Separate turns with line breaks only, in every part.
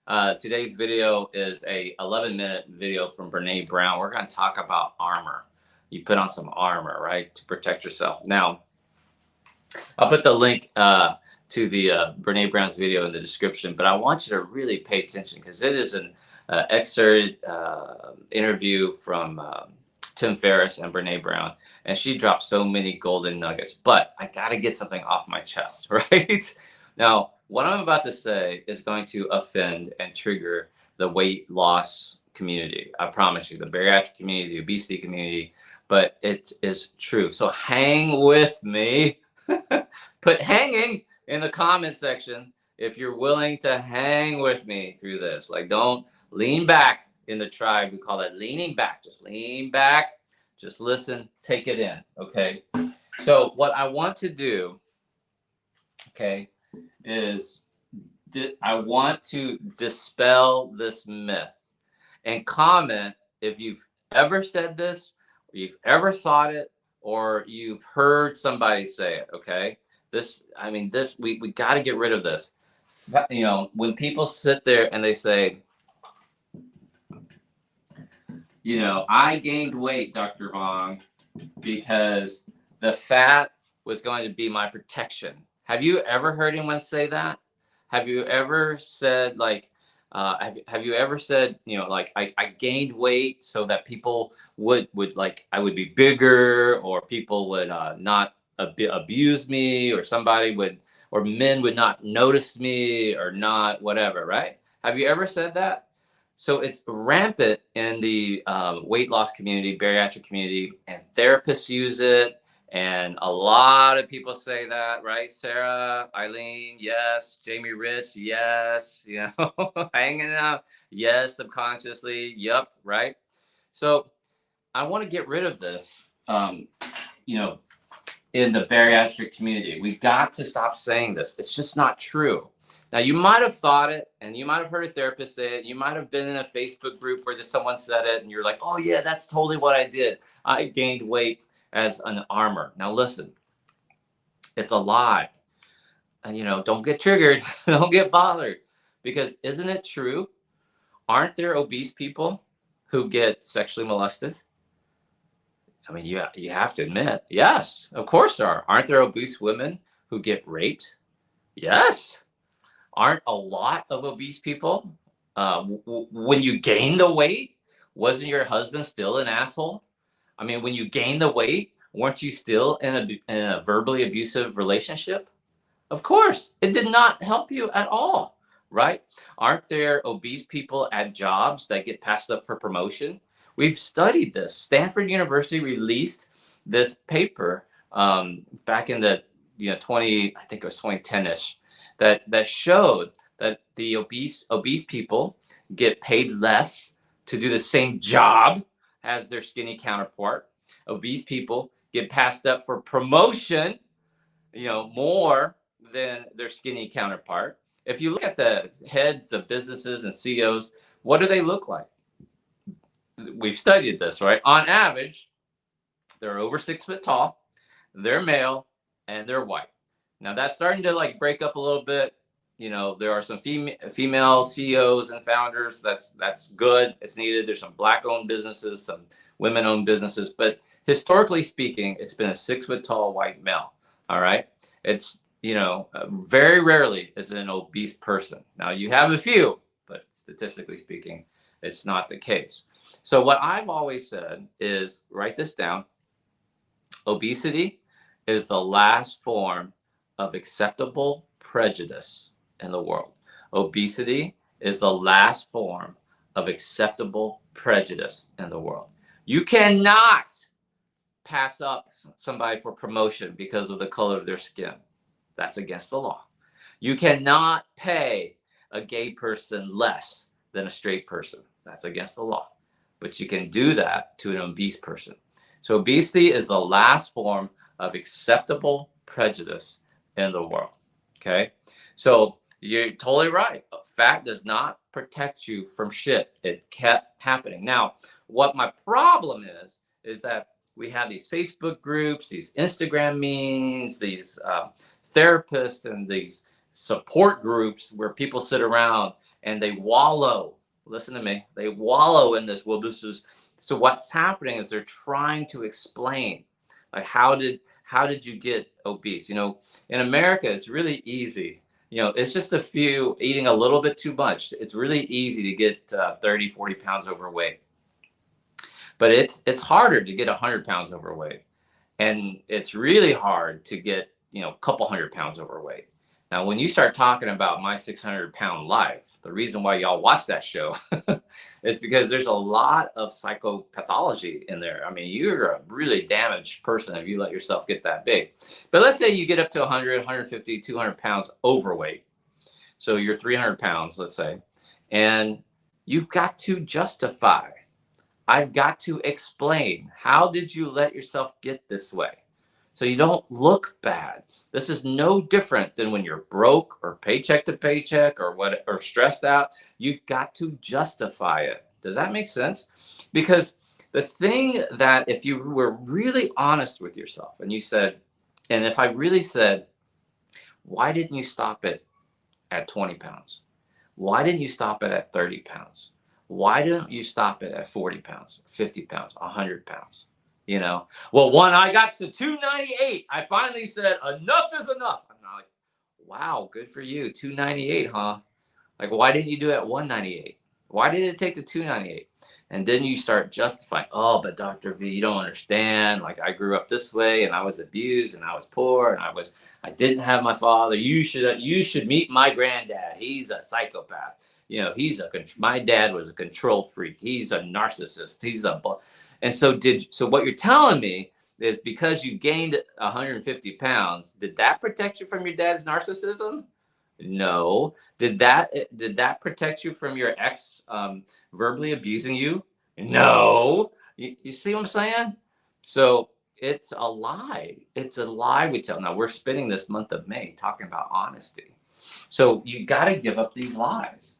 Today's video is a 11-minute video from Brene Brown. We're going to talk about armor. You put on some armor, right, to protect yourself. Now, I'll put the link to the Brene Brown's video in the description, but I want you to really pay attention because it is an excerpted interview from Tim Ferriss and Brene Brown, and she dropped so many golden nuggets. But I got to get something off my chest, right? Now, what I'm about to say is going to offend and trigger the weight loss community. I promise you, the bariatric community, the obesity community, but it is true. So hang with me. Put hanging in the comment section if you're willing to hang with me through this. Like, don't lean back. In the tribe, we call it leaning back. Just lean back, just listen, take it in, okay? So what I want to do, okay, is I want to dispel this myth and comment if you've ever said this, or you've ever thought it, or you've heard somebody say it, okay? We got to get rid of this. You know, when people sit there and they say, you know, I gained weight, Dr. Vuong, because the fat was going to be my protection. Have you ever heard anyone say that? Have you ever said, like, have you ever said, you know, like, I gained weight so that people would like, I would be bigger, or people would not abuse me, or somebody would, or men would not notice me, or not whatever, right? Have you ever said that? So it's rampant in the weight loss community, bariatric community, and therapists use it. And a lot of people say that, right? Sarah, Eileen, yes. Jamie Rich, yes. You know, hanging out, yes, subconsciously, yep, right? So I want to get rid of this, you know, in the bariatric community. We got to stop saying this. It's just not true. Now, you might have thought it, and you might have heard a therapist say it. You might have been in a Facebook group where just someone said it, and you're like, oh, yeah, that's totally what I did. I gained weight as an armor. Now, listen, it's a lie. And, you know, don't get triggered. Don't get bothered. Because isn't it true? Aren't there obese people who get sexually molested? I mean, you have to admit, yes, of course there are. Aren't there obese women who get raped? Yes. Aren't a lot of obese people, when you gain the weight, wasn't your husband still an asshole? I mean, when you gain the weight, weren't you still in a verbally abusive relationship? Of course, it did not help you at all, right? Aren't there obese people at jobs that get passed up for promotion? We've studied this. Stanford University released this paper back in the 20, I think it was 2010-ish. That showed that the obese people get paid less to do the same job as their skinny counterpart. Obese people get passed up for promotion, you know, more than their skinny counterpart. If you look at the heads of businesses and CEOs, what do they look like? We've studied this, right? On average, they're over 6 foot tall, they're male, and they're white. Now that's starting to like break up a little bit. You know, there are some female CEOs and founders. That's good. It's needed. There's some Black-owned businesses, some women-owned businesses, but historically speaking, it's been a 6 foot tall white male. All right. It's, you know, very rarely is it an obese person. Now you have a few, but statistically speaking, it's not the case. So what I've always said is, write this down. Obesity is the last form of acceptable prejudice in the world. Obesity is the last form of acceptable prejudice in the world. You cannot pass up somebody for promotion because of the color of their skin. That's against the law. You cannot pay a gay person less than a straight person. That's against the law. But you can do that to an obese person. So obesity is the last form of acceptable prejudice in the world. Okay, so you're totally right. Fat does not protect you from shit. It kept happening. Now, what my problem is that we have these Facebook groups, these Instagram memes, these therapists, and these support groups where people sit around and they wallow. Listen to me. They wallow in this. Well, this is so. What's happening is they're trying to explain, like, how did you get obese? In America, it's really easy. It's just a few eating a little bit too much. It's really easy to get 30, 40 pounds overweight. But it's harder to get 100 pounds overweight. And it's really hard to get, a couple 100 pounds overweight. Now, when you start talking about My 600-Pound Life, the reason why y'all watch that show is because there's a lot of psychopathology in there. I mean, you're a really damaged person if you let yourself get that big. But let's say you get up to 100, 150, 200 pounds overweight. So you're 300 pounds, let's say, and you've got to justify. I've got to explain, how did you let yourself get this way? So you don't look bad. This is no different than when you're broke or paycheck to paycheck or stressed out. You've got to justify it. Does that make sense? Because the thing that if you were really honest with yourself and you said, and if I really said, why didn't you stop it at 20 pounds? Why didn't you stop it at 30 pounds? Why don't you stop it at 40 pounds, 50 pounds, 100 pounds? Well, when I got to 298, I finally said, enough is enough. I'm not like, wow, good for you. 298, huh? Like, why didn't you do it at 198? Why did it take to 298? And then you start justifying, oh, but Dr. V, you don't understand. Like, I grew up this way and I was abused and I was poor and I didn't have my father. You should meet my granddad. He's a psychopath. My dad was a control freak. He's a narcissist. And so what you're telling me is because you gained 150 pounds, did that protect you from your dad's narcissism? No. Did that protect you from your ex verbally abusing you? No. You see what I'm saying? So it's a lie. It's a lie we tell. Now we're spending this month of May talking about honesty. So you got to give up these lies.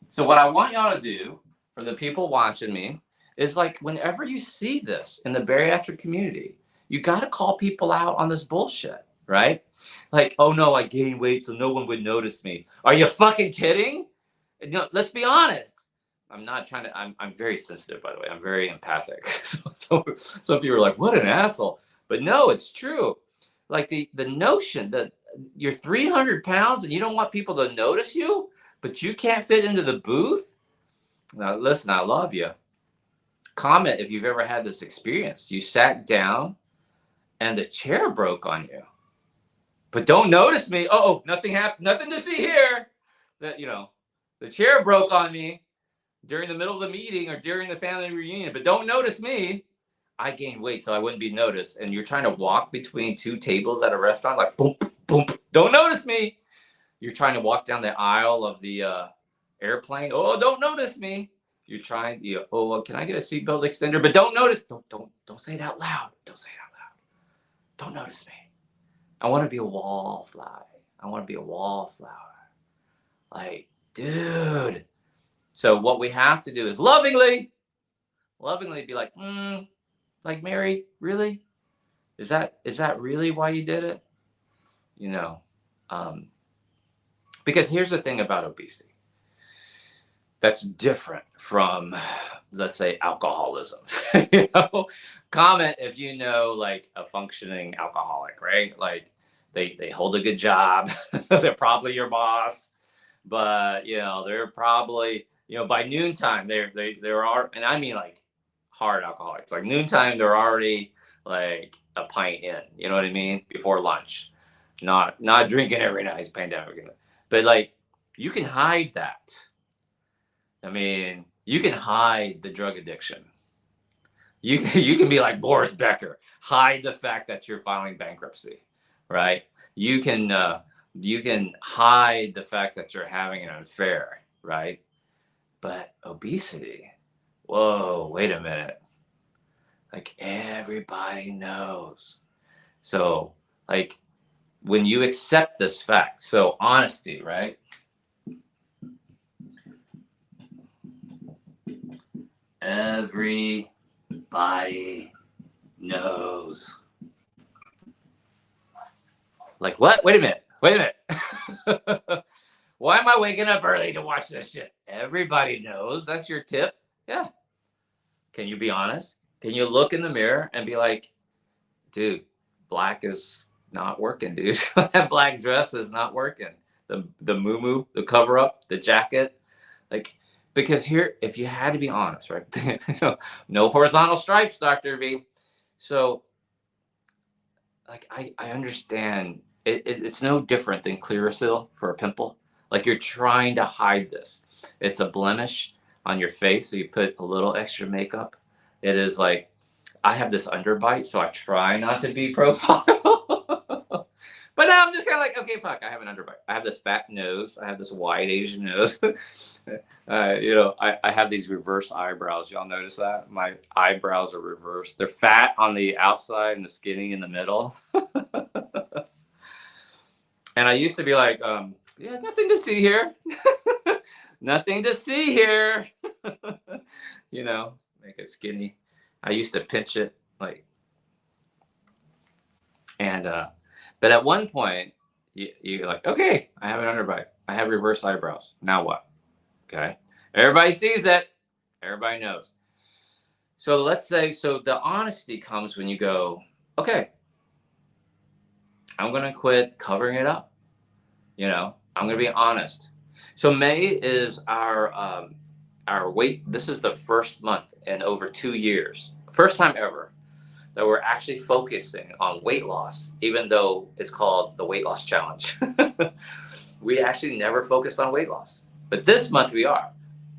So what I want y'all to do for the people watching me is, like, whenever you see this in the bariatric community, you got to call people out on this bullshit, right? Like, oh no, I gained weight so no one would notice me. Are you fucking kidding? No, let's be honest. I'm very sensitive, by the way. I'm very empathic. So some people are like, what an asshole. But no, it's true. Like the notion that you're 300 pounds and you don't want people to notice you, but you can't fit into the booth. Now, listen, I love you. Comment if you've ever had this experience. You sat down and the chair broke on you. But don't notice me. Oh, nothing happened. Nothing to see here. The chair broke on me during the middle of the meeting or during the family reunion. But don't notice me. I gained weight so I wouldn't be noticed. And you're trying to walk between two tables at a restaurant, like boom, boom. Don't notice me. You're trying to walk down the aisle of the airplane. Oh, don't notice me. You're trying. Can I get a seatbelt extender? But don't notice. Don't say it out loud. Don't say it out loud. Don't notice me. I want to be a wallflower. I want to be a wallflower. Like, dude. So what we have to do is lovingly be like, like, Mary, really? Is that really why you did it? Because here's the thing about obesity that's different from, let's say, alcoholism. Comment if you know, like, a functioning alcoholic, right? Like, they hold a good job. They're probably your boss, but they're probably, by noontime there are, and I mean, like, hard alcoholics. Like, noontime they're already like a pint in. You know what I mean? Before lunch, not drinking every night. It's pandemic, but like, you can hide that. I mean, you can hide the drug addiction. You can be like Boris Becker, hide the fact that you're filing bankruptcy, right? You can hide the fact that you're having an affair, right? But obesity, whoa, wait a minute. Like, everybody knows. So, like, when you accept this fact, so honesty, right? Everybody knows. Like, what? Wait a minute. Why am I waking up early to watch this shit? Everybody knows that's your tip. Yeah. Can you be honest? Can you look in the mirror and be like, dude, black is not working, dude. That black dress is not working. The muumuu, the cover up, the jacket, like, because here, if you had to be honest, right? No horizontal stripes, Dr. V. So, like, I understand. It's no different than Clearasil for a pimple. Like, you're trying to hide this. It's a blemish on your face, so you put a little extra makeup. It is like, I have this underbite, so I try not to be profile. But now I'm just kind of like, okay, fuck, I have an underbite. I have this fat nose. I have this wide Asian nose. I have these reverse eyebrows. Y'all notice that? My eyebrows are reversed. They're fat on the outside and the skinny in the middle. And I used to be like, yeah, nothing to see here. Nothing to see here. Make it skinny. I used to pinch it, like, and but at one point you're like, okay, I have an underbite. I have reverse eyebrows. Now what? Okay. Everybody sees it. Everybody knows. So let's say, so the honesty comes when you go, okay, I'm going to quit covering it up. I'm going to be honest. So May is our weight. This is the first month in over 2 years. First time ever that we're actually focusing on weight loss, even though it's called the weight loss challenge. We actually never focused on weight loss, but this month we are.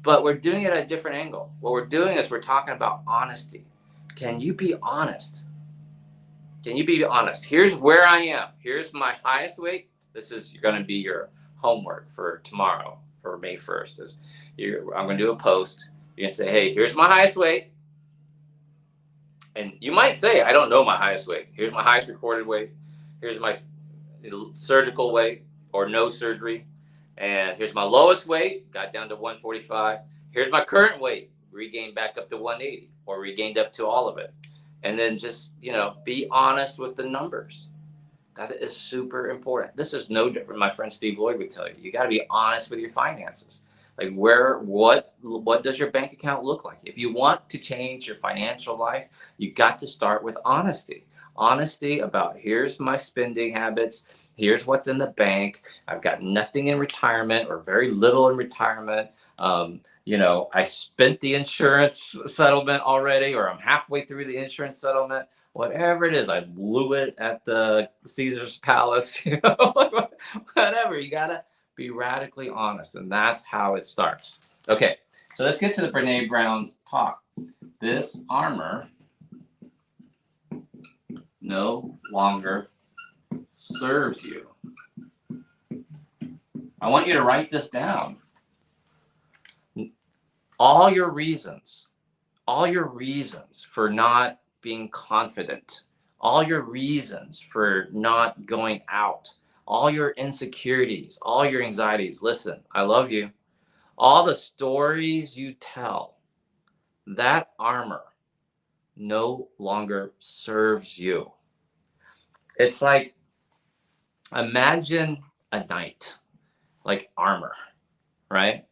But we're doing it at a different angle. What we're doing is we're talking about honesty. Can you be honest? Can you be honest? Here's where I am. Here's my highest weight. This is going to be your homework for tomorrow, for May 1st. I'm going to do a post. You're going to say, hey, here's my highest weight. And you might say, I don't know my highest weight. Here's my highest recorded weight. Here's my surgical weight or no surgery. And here's my lowest weight, got down to 145. Here's my current weight, regained back up to 180 or regained up to all of it. And then just, be honest with the numbers. That is super important. This is no different. My friend Steve Lloyd would tell you, you got to be honest with your finances. Like what does your bank account look like? If you want to change your financial life, you got to start with honesty. Honesty about here's my spending habits. Here's what's in the bank. I've got nothing in retirement or very little in retirement. I spent the insurance settlement already, or I'm halfway through the insurance settlement. Whatever it is, I blew it at the Caesar's Palace, whatever. You got to be radically honest, and that's how it starts. Okay, so let's get to the Brene Brown's talk. This armor no longer serves you. I want you to write this down. All your reasons for not being confident, all your reasons for not going out, all your insecurities, all your anxieties. Listen, I love you. All the stories you tell, that armor no longer serves you. It's like, imagine a knight, like armor, right?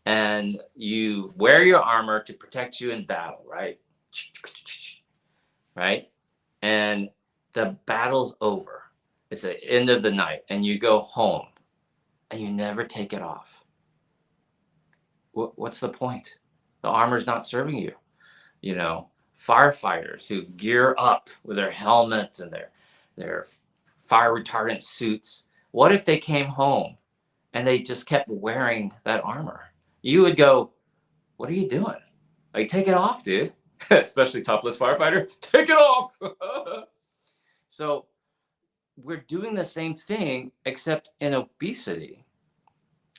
And you wear your armor to protect you in battle, right? Right? And the battle's over. It's the end of the night, and you go home, and you never take it off. What's the point? The armor's not serving you. Firefighters who gear up with their helmets and their fire retardant suits. What if they came home and they just kept wearing that armor? You would go, what are you doing? Like, take it off, dude. Especially topless firefighter, take it off. So we're doing the same thing, except in obesity.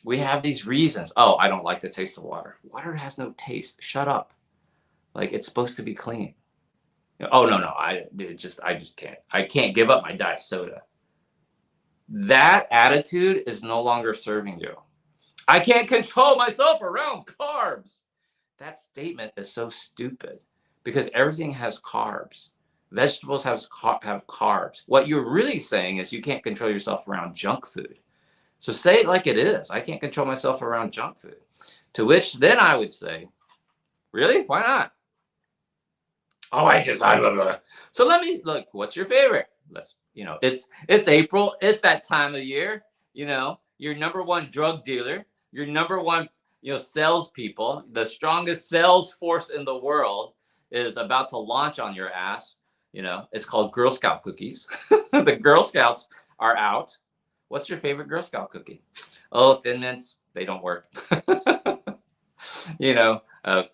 We have these reasons. Oh, I don't like the taste of water. Water has no taste. Shut up. Like, it's supposed to be clean. Oh, no, I just can't. I can't give up my diet soda. That attitude is no longer serving you. I can't control myself around carbs. That statement is so stupid because everything has carbs. Vegetables have carbs. What you're really saying is you can't control yourself around junk food. So say it like it is. I can't control myself around junk food. To which then I would say, really? Why not? Oh, I just blah, blah, blah. So let me look. What's your favorite? Let's it's April. It's that time of year. Your number one drug dealer, your number one salespeople, the strongest sales force in the world is about to launch on your ass. It's called Girl Scout cookies. The Girl Scouts are out. What's your favorite Girl Scout cookie? Oh, Thin Mints. They don't work.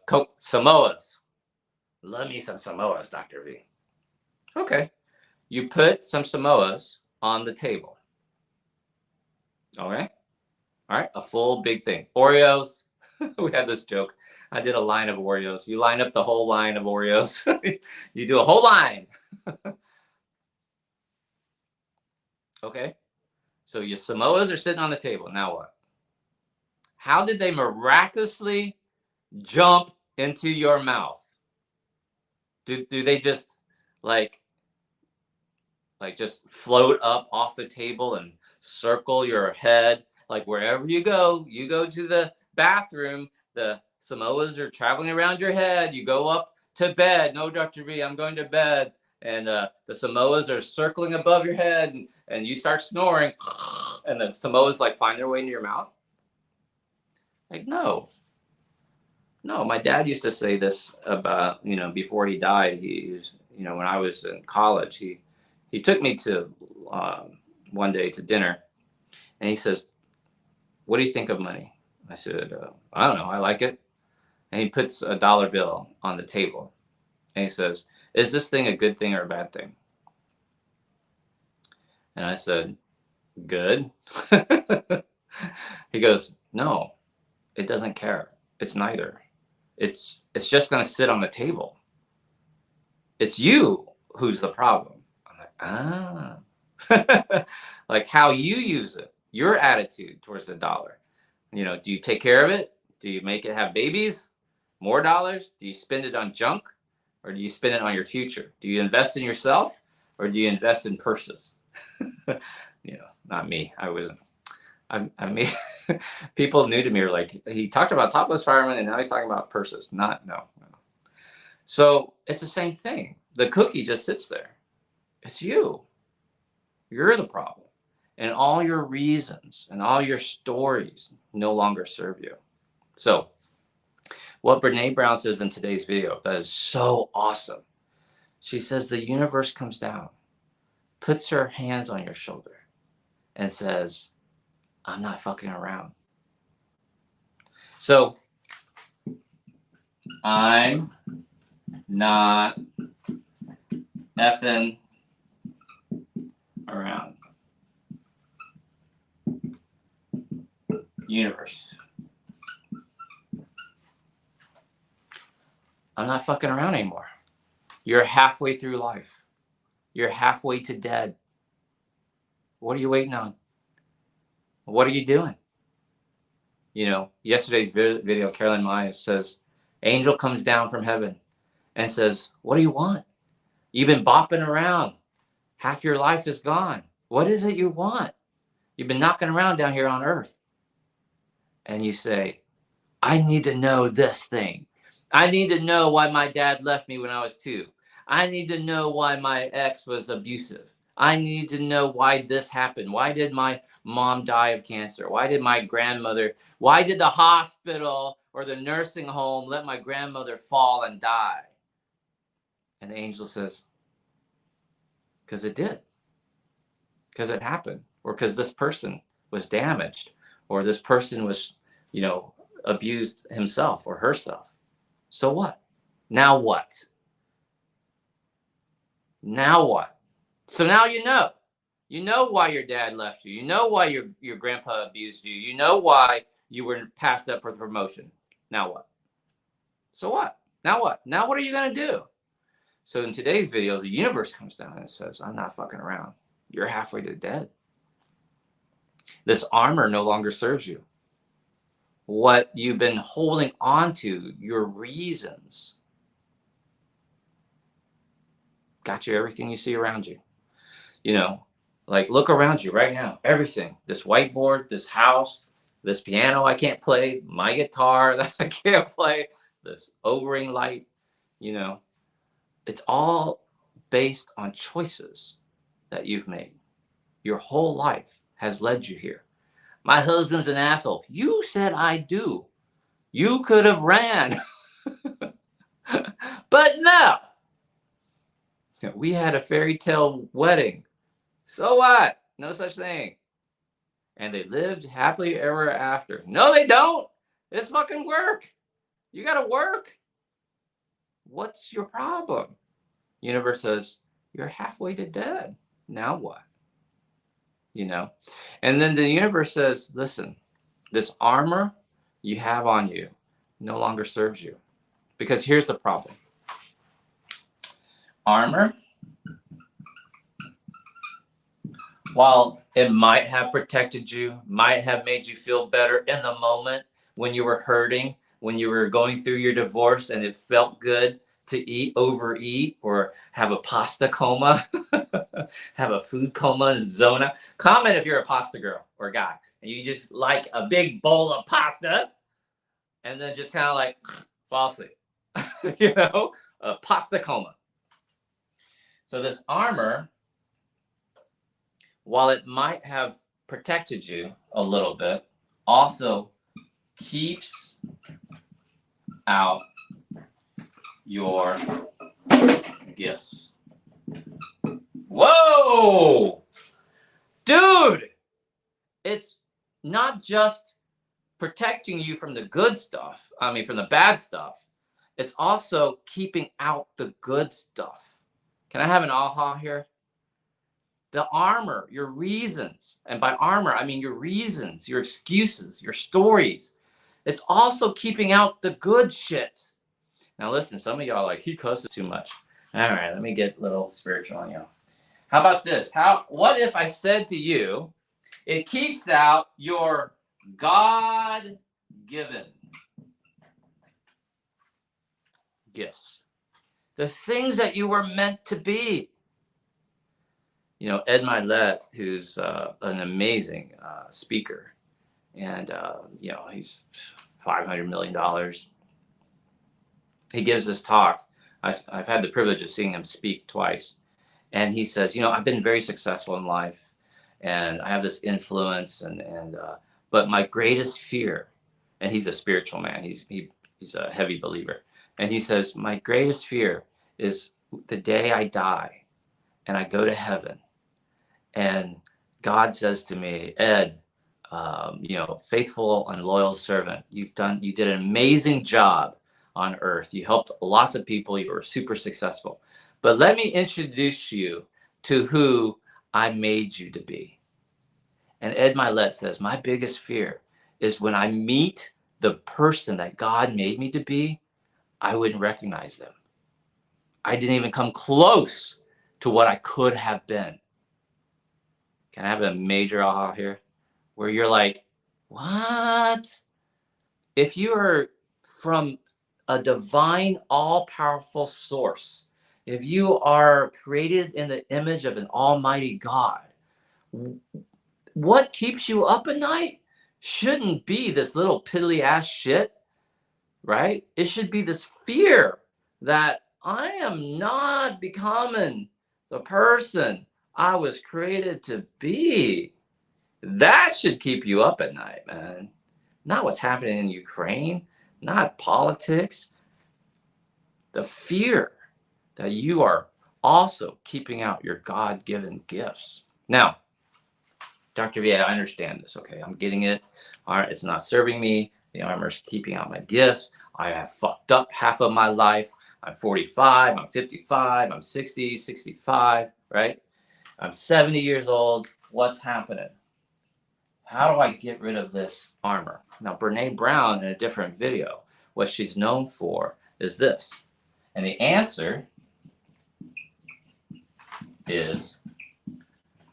Coke Samoas. Love me some Samoas, Dr. V. Okay. You put some Samoas on the table. Okay. All right. A full big thing. Oreos. We had this joke. I did a line of Oreos. You line up the whole line of Oreos. You do a whole line. Okay. So your Samoas are sitting on the table. Now what? How did they miraculously jump into your mouth? Do they just like just float up off the table and circle your head? Like wherever you go to the bathroom, the Samoas are traveling around your head. You go up to bed. No, Dr. V, I'm going to bed. And the Samoas are circling above your head, and you start snoring, and the Samoas like find their way into your mouth. Like, no. My dad used to say this about, before he died. He was, when I was in college, he took me to one day to dinner, and he says, "What do you think of money?" I said, "I don't know. I like it." And he puts a dollar bill on the table, and he says, "Is this thing a good thing or a bad thing?" And I said, "Good." He goes, "No, it doesn't care. It's neither. It's just going to sit on the table. It's you who's the problem." I'm like, ah. Like how you use it, your attitude towards the dollar. Do you take care of it? Do you make it have babies? More dollars? Do you spend it on junk? Or do you spend it on your future? Do you invest in yourself? Or do you invest in purses? Not me. I wasn't. I mean, people new to me are like, he talked about topless firemen and now he's talking about purses. No. So it's the same thing. The cookie just sits there. It's you. You're the problem. And all your reasons and all your stories no longer serve you. So what Brene Brown says in today's video, that is so awesome. She says the universe comes down, puts her hands on your shoulder, and says, "I'm not fucking around." So I'm not effing around. Universe. I'm not fucking around anymore. You're halfway through life. You're halfway to dead. What are you waiting on? What are you doing? Yesterday's video, Carolyn Myers says, angel comes down from heaven and says, "What do you want? You've been bopping around. Half your life is gone. What is it you want? You've been knocking around down here on earth." And you say, "I need to know this thing. I need to know why my dad left me when I was 2. I need to know why my ex was abusive. I need to know why this happened. Why did my mom die of cancer? Why did the hospital or the nursing home let my grandmother fall and die?" And the angel says, "Because it did. Because it happened. Or because this person was damaged. Or this person was, abused himself or herself. So what? Now what? Now what?" So now you know. You know why your dad left you. You know why your grandpa abused you. You know why you were passed up for the promotion. Now what? So what? Now what? Now what are you going to do? So in today's video, the universe comes down and says, "I'm not fucking around. You're halfway to dead. This armor no longer serves you. What you've been holding on to, your reasons, got you everything you see around you. Like, look around you right now. Everything, this whiteboard, this house, this piano I can't play, my guitar that I can't play, this O-ring light, you know, it's all based on choices that you've made. Your whole life has led you here. My husband's an asshole. You said I do. You could have ran. But no. We had a fairy tale wedding. So what? No such thing. And they lived happily ever after. No, they don't. It's fucking work. You got to work. What's your problem? Universe says, you're halfway to dead. Now what? You know? And then the universe says, listen, this armor you have on you no longer serves you. Because here's the problem. Armor, while it might have protected you, might have made you feel better in the moment when you were hurting, when you were going through your divorce and it felt good to overeat, or have a pasta coma, have a food coma zona. Comment if you're a pasta girl or guy and you just like a big bowl of pasta and then just kind of like fall asleep, you know, a pasta coma. So this armor, while it might have protected you a little bit, also keeps out your gifts. Whoa! Dude! It's not just protecting you from the good stuff, from the bad stuff. It's also keeping out the good stuff. Can I have an aha here? The armor, your reasons, and by armor, I mean your reasons, your excuses, your stories. It's also keeping out the good shit. Now listen, some of y'all are like, he cusses too much. All right, let me get a little spiritual on you. How about this? What if I said to you, it keeps out your God-given gifts, the things that you were meant to be. You know, Ed Milet, who's an amazing speaker, and you know, he's $500 million. He gives this talk. I've had the privilege of seeing him speak twice, and he says, you know, I've been very successful in life, and I have this influence, but my greatest fear, and he's a spiritual man. He's a heavy believer, and he says, my greatest fear is the day I die, and I go to heaven. And God says to me, Ed, you know, faithful and loyal servant, you did an amazing job on earth. You helped lots of people. You were super successful. But let me introduce you to who I made you to be. And Ed Milet says, my biggest fear is when I meet the person that God made me to be, I wouldn't recognize them. I didn't even come close to what I could have been. Can I have a major aha here? Where you're like, what? If you are from a divine, all-powerful source, if you are created in the image of an almighty God, what keeps you up at night shouldn't be this little piddly-ass shit, right? It should be this fear that I am not becoming the person I was created to be. That should keep you up at night, man. Not what's happening in Ukraine, not politics. The fear that you are also keeping out your God-given gifts. Now, Dr. V, I understand this, okay? I'm getting it. All right, it's not serving me. The armor's keeping out my gifts. I have fucked up half of my life. I'm 45, I'm 55, I'm 60, 65, right? I'm 70 years old. What's happening? How do I get rid of this armor? Now, Brene Brown, in a different video, what she's known for is this. And the answer is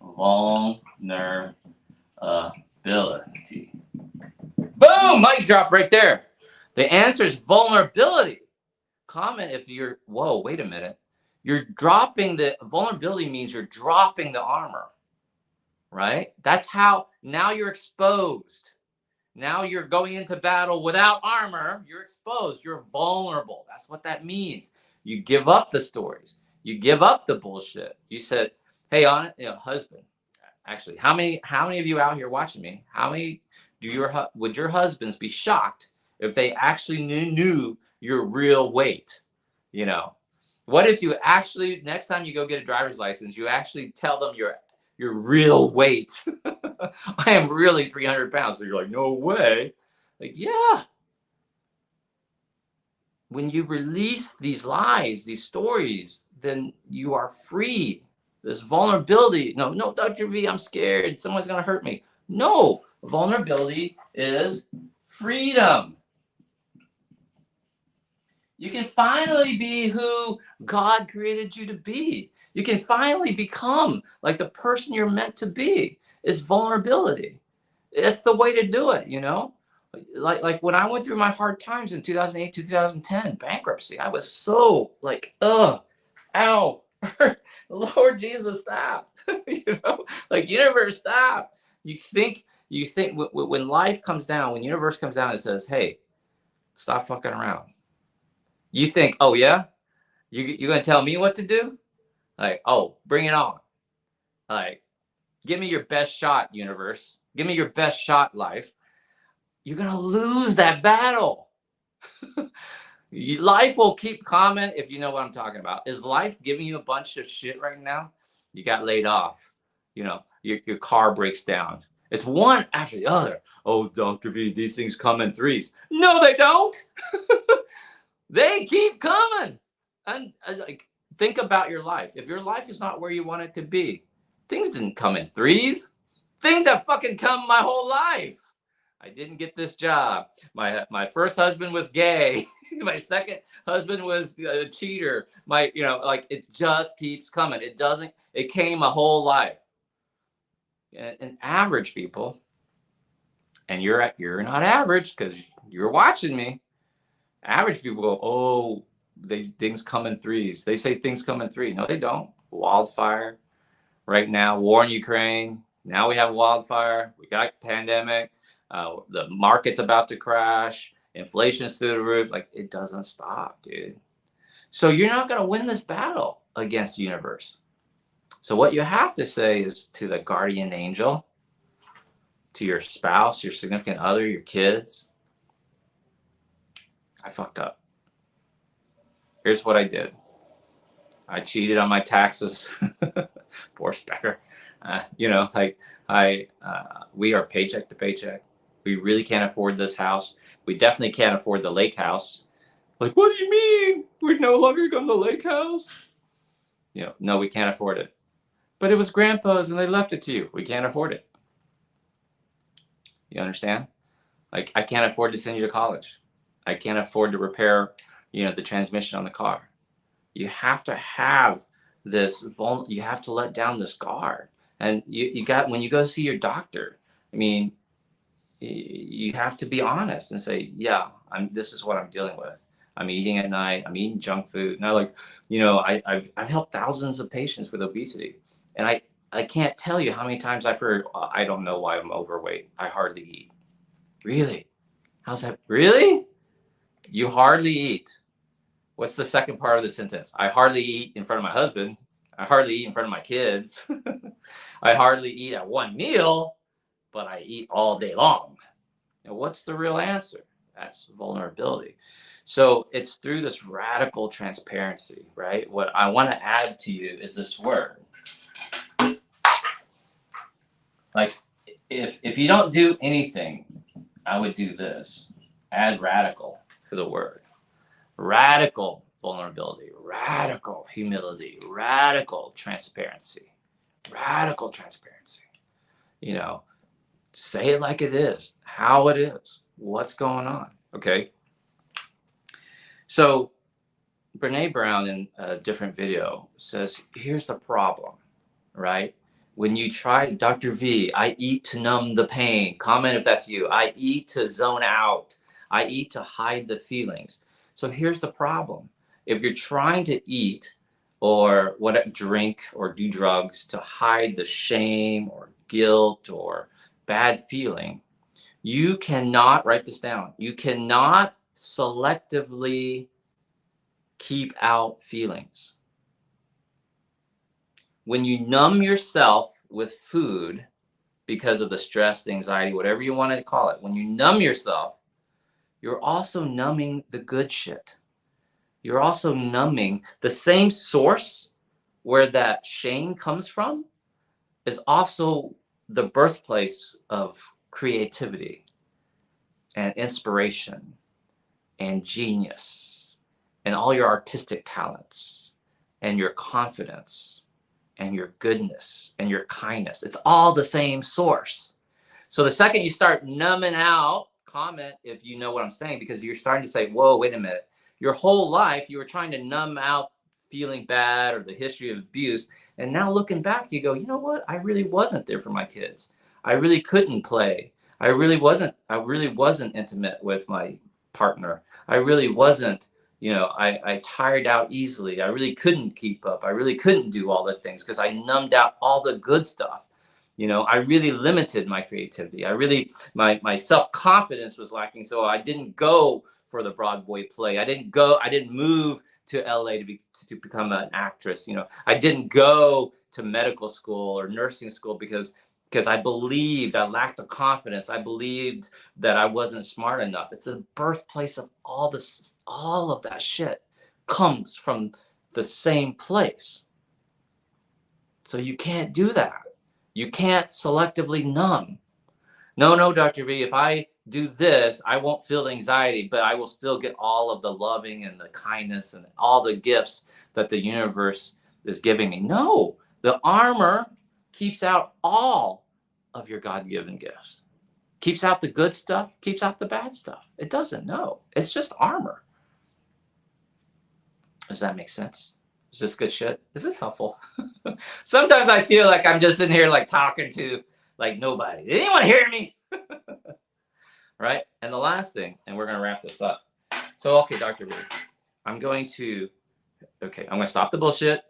vulnerability. Boom! Mic drop right there. The answer is vulnerability. Comment if you're, whoa, wait a minute. You're dropping the vulnerability means you're dropping the armor. right? That's how now you're exposed. Now you're going into battle without armor. You're exposed. You're vulnerable. That's what that means. You give up the stories. You give up the bullshit. You said, "Hey, on it, husband. Actually, how many of you out here watching me? How many would your husbands be shocked if they actually knew your real weight? You know, what if you actually next time you go get a driver's license, you actually tell them your real weight? I am really 300 pounds. So you're like, no way. Like, yeah. When you release these lies, these stories, then you are free. This vulnerability. No, no, Dr. V, I'm scared. Someone's going to hurt me. No, vulnerability is freedom. You can finally be who God created you to be. You can finally become like the person you're meant to be. It's vulnerability. It's the way to do it, you know? Like when I went through my hard times in 2008, 2010, bankruptcy, I was so like, ow, Lord Jesus, stop. You know, like universe, stop. You think when life comes down, when universe comes down and says, hey, stop fucking around. You think, oh yeah, you're gonna tell me what to do? Like, oh, bring it on. Like, give me your best shot, universe. Give me your best shot, life. You're gonna lose that battle. Life will keep coming. If you know what I'm talking about. Is life giving you a bunch of shit right now? You got laid off. You know, your car breaks down. It's one after the other. Oh, Dr. V, these things come in threes. No, they don't. They keep coming. And like, think about your life. If your life is not where you want it to be, things didn't come in threes. Things have fucking come my whole life. I didn't get this job. My first husband was gay. My second husband was a cheater. Like it just keeps coming. It came a whole life. And average people, and you're not average because you're watching me. Average people go, oh, things come in threes. They say things come in three. No, they don't. Wildfire right now, war in Ukraine. Now we have wildfire. We got pandemic. The market's about to crash. Inflation's through the roof. Like, it doesn't stop, dude. So you're not going to win this battle against the universe. So what you have to say is to the guardian angel, to your spouse, your significant other, your kids, I fucked up. Here's what I did. I cheated on my taxes. Poor specker. We are paycheck to paycheck. We really can't afford this house. We definitely can't afford the lake house. Like, what do you mean? We're no longer going to the lake house? No, we can't afford it. But it was grandpa's and they left it to you. We can't afford it. You understand? Like, I can't afford to send you to college. I can't afford to repair, the transmission on the car. You have to have this, you have to let down this guard. And when you go see your doctor, I mean, you have to be honest and say, yeah, this is what I'm dealing with. I'm eating at night. I'm eating junk food. And I've helped thousands of patients with obesity. And I can't tell you how many times I've heard, I don't know why I'm overweight. I hardly eat. Really? How's that? Really? You hardly eat. What's the second part of the sentence? I hardly eat in front of my husband. I hardly eat in front of my kids. I hardly eat at one meal, but I eat all day long. And what's the real answer? That's vulnerability. So it's through this radical transparency, right? What I want to add to you is this word. Like, if you don't do anything, I would do this. Add radical to the word. Radical vulnerability, radical humility, radical transparency, radical transparency. Say it like it is, how it is, what's going on. Okay. So Brene Brown in a different video says, here's the problem, right? When you try, Dr. V, I eat to numb the pain. Comment if that's you. I eat to zone out. I eat to hide the feelings. So here's the problem. If you're trying to eat or drink or do drugs to hide the shame or guilt or bad feeling, you cannot, write this down, you cannot selectively keep out feelings. When you numb yourself with food because of the stress, the anxiety, whatever you want to call it, when you numb yourself, you're also numbing the good shit. You're also numbing the same source where that shame comes from is also the birthplace of creativity and inspiration and genius and all your artistic talents and your confidence and your goodness and your kindness. It's all the same source. So the second you start numbing out, comment if you know what I'm saying, because you're starting to say, whoa, wait a minute. Your whole life, you were trying to numb out feeling bad or the history of abuse. And now looking back, you go, you know what? I really wasn't there for my kids. I really couldn't play. I really wasn't intimate with my partner. I really wasn't, I tired out easily. I really couldn't keep up. I really couldn't do all the things because I numbed out all the good stuff. I really limited my creativity. My self-confidence was lacking. So I didn't go for the Broadway play. I didn't move to LA to become an actress. I didn't go to medical school or nursing school because I lacked the confidence. I believed that I wasn't smart enough. It's the birthplace of all of that shit comes from the same place. So you can't do that. You can't selectively numb. No, Dr. V, if I do this, I won't feel anxiety, but I will still get all of the loving and the kindness and all the gifts that the universe is giving me. No, the armor keeps out all of your God-given gifts. Keeps out the good stuff, keeps out the bad stuff. It doesn't, no. It's just armor. Does that make sense? Is this good shit? Is this helpful? Sometimes I feel like I'm just in here like talking to like nobody. Did anyone hear me? Right? And the last thing, and we're going to wrap this up. So, okay, Dr. V, I'm going to stop the bullshit.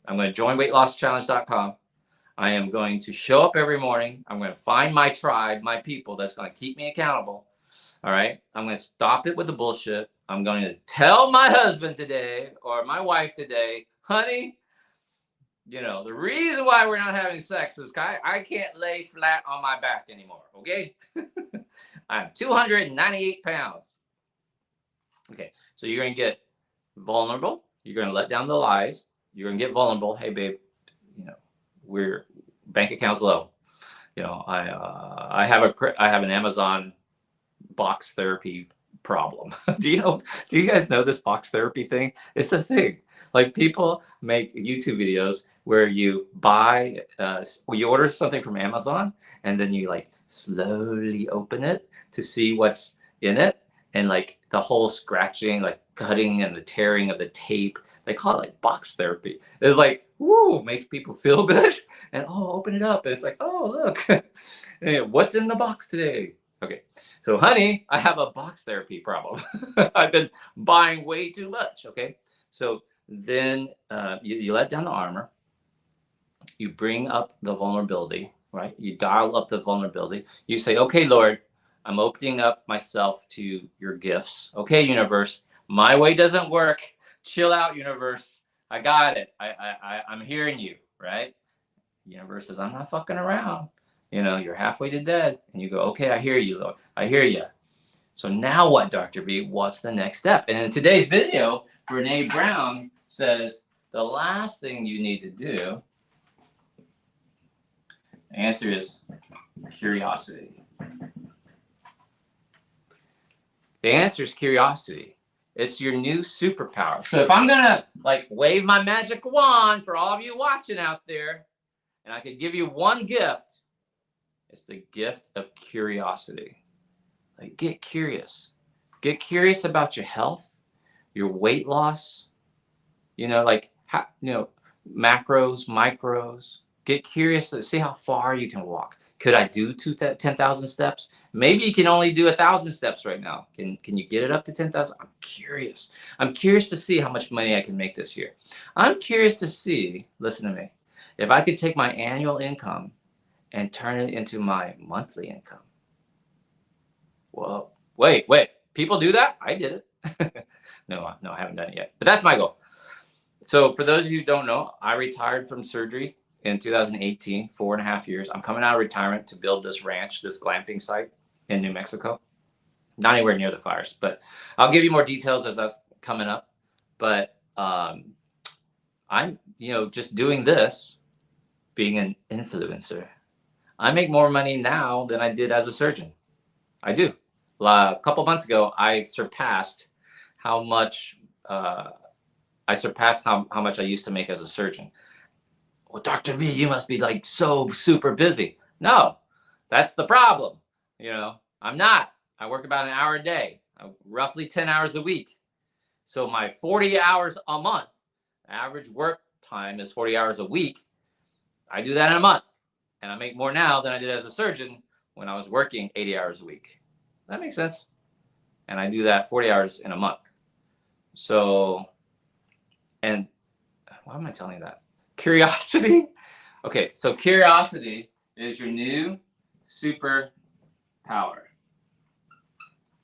I'm going to join weightlosschallenge.com. I am going to show up every morning. I'm going to find my tribe, my people that's going to keep me accountable. All right. I'm going to stop it with the bullshit. I'm going to tell my husband today or my wife today, honey, the reason why we're not having sex is I can't lay flat on my back anymore. Okay. I'm 298 pounds. Okay. So you're going to get vulnerable. You're going to let down the lies. You're going to get vulnerable. Hey, babe, we're bank account's low. I have an Amazon box therapy problem. Do you guys know this box therapy thing? It's a thing. Like people make YouTube videos where you buy, you order something from Amazon and then you like slowly open it to see what's in it. And like the whole scratching, like cutting and the tearing of the tape, they call it like box therapy. It's like, woo, makes people feel good. And open it up. And it's like, look, hey, what's in the box today? Okay. So honey, I have a box therapy problem. I've been buying way too much. Okay. So then you let down the armor. You bring up the vulnerability, right? You dial up the vulnerability. You say, okay, Lord, I'm opening up myself to your gifts. Okay, universe, my way doesn't work. Chill out, universe. I got it. I'm hearing you, right? Universe says, I'm not fucking around. You're halfway to dead. And you go, okay, I hear you, Lord. I hear you. So now what, Dr. V? What's the next step? And in today's video, Brene Brown says the last thing you need to do, the answer is curiosity. The answer is curiosity. It's your new superpower. So if I'm going to like wave my magic wand for all of you watching out there, and I could give you one gift, it's the gift of curiosity. Like get curious. Get curious about your health, your weight loss, macros, micros. Get curious to see how far you can walk. Could I do 10,000 steps? Maybe you can only do 1,000 steps right now. Can you get it up to 10,000? I'm curious. I'm curious to see how much money I can make this year. I'm curious to see, listen to me, if I could take my annual income and turn it into my monthly income. Whoa, wait, people do that? I did it. No, I haven't done it yet, but that's my goal. So for those of you who don't know, I retired from surgery in 2018, 4.5 years. I'm coming out of retirement to build this ranch, this glamping site in New Mexico. Not anywhere near the fires, but I'll give you more details as that's coming up. But I'm, just doing this, being an influencer. I make more money now than I did as a surgeon. I do. A couple months ago, I surpassed how much I used to make as a surgeon. Well, Dr. V, you must be like so super busy. No, that's the problem. I'm not. I work about an hour a day, roughly 10 hours a week. So my 40 hours a month, average work time is 40 hours a week. I do that in a month. And I make more now than I did as a surgeon when I was working 80 hours a week. That makes sense. And I do that 40 hours in a month. So, and why am I telling you that? Curiosity. Okay, so curiosity is your new superpower.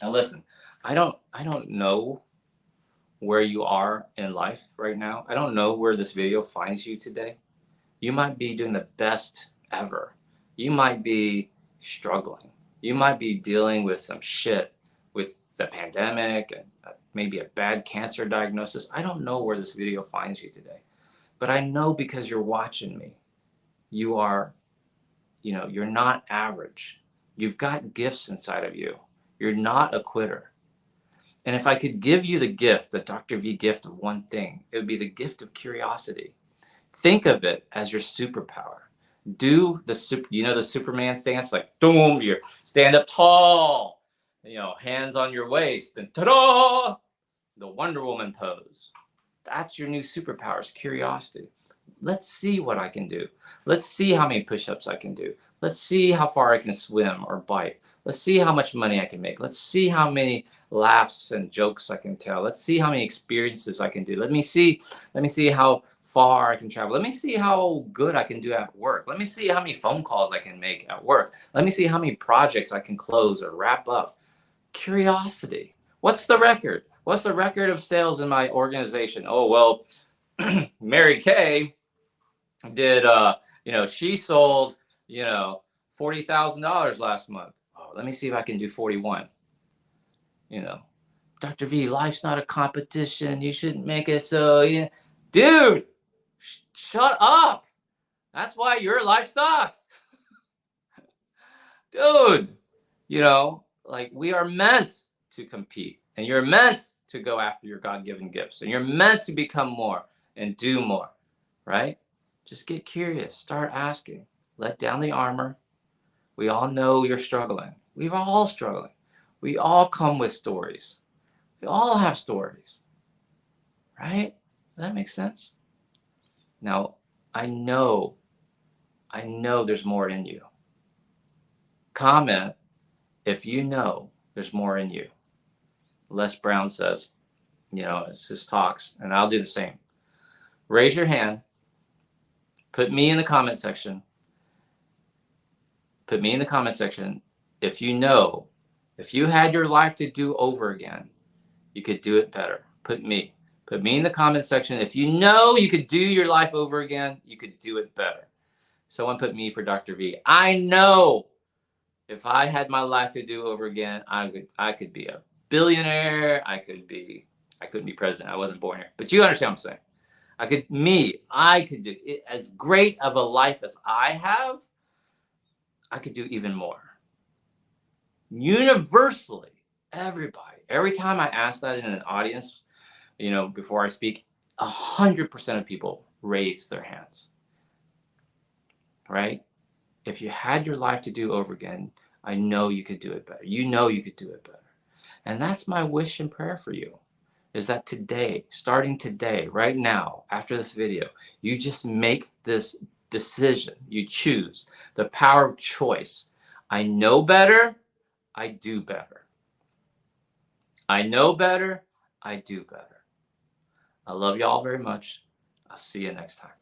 Now listen, I don't know where you are in life right now. I don't know where this video finds you today. You might be doing the best ever. You might be struggling. You might be dealing with some shit with the pandemic and maybe a bad cancer diagnosis. I don't know where this video finds you today, but I know because you're watching me, you are, you're not average. You've got gifts inside of you. You're not a quitter. And if I could give you the gift, the Dr. V gift of one thing, it would be the gift of curiosity. Think of it as your superpower. Do the Superman stance, like boom, you stand up tall, hands on your waist, and ta-da, the Wonder Woman pose. That's your new superpower, curiosity. Let's see what I can do. Let's see how many push-ups I can do. Let's see how far I can swim or bike. Let's see how much money I can make. Let's see how many laughs and jokes I can tell. Let's see how many experiences I can do. Let me see how far I can travel. Let me see how good I can do at work. Let me see how many phone calls I can make at work. Let me see how many projects I can close or wrap up. Curiosity. What's the record? What's the record of sales in my organization? Oh, well, Mary Kay did, she sold, $40,000 last month. Oh, let me see if I can do 41. Dr. V, life's not a competition. You shouldn't make it so, dude, shut up. That's why your life sucks. Dude, we are meant to compete, and you're meant to go after your God-given gifts, and you're meant to become more and do more, right? Just get curious, start asking, let down the armor. We all know you're struggling. We're all struggling. We all come with stories. We all have stories, right? Does that make sense? Now, I know there's more in you. Comment if you know there's more in you. Les Brown says, it's his talks, and I'll do the same. Raise your hand. Put me in the comment section. Put me in the comment section if you had your life to do over again, you could do it better. Put me in the comment section. If you could do your life over again, you could do it better. Someone put me for Dr. V. I know if I had my life to do over again, I could be a billionaire. I couldn't be president. I wasn't born here. But you understand what I'm saying. I could do it. As great of a life as I have, I could do even more. Universally, everybody. Every time I ask that in an audience, before I speak, 100% of people raise their hands. Right? If you had your life to do over again, I know you could do it better. You could do it better. And that's my wish and prayer for you, is that today, starting today, right now, after this video, you just make this decision. You choose the power of choice. I know better. I do better. I know better. I do better. I love y'all very much. I'll see you next time.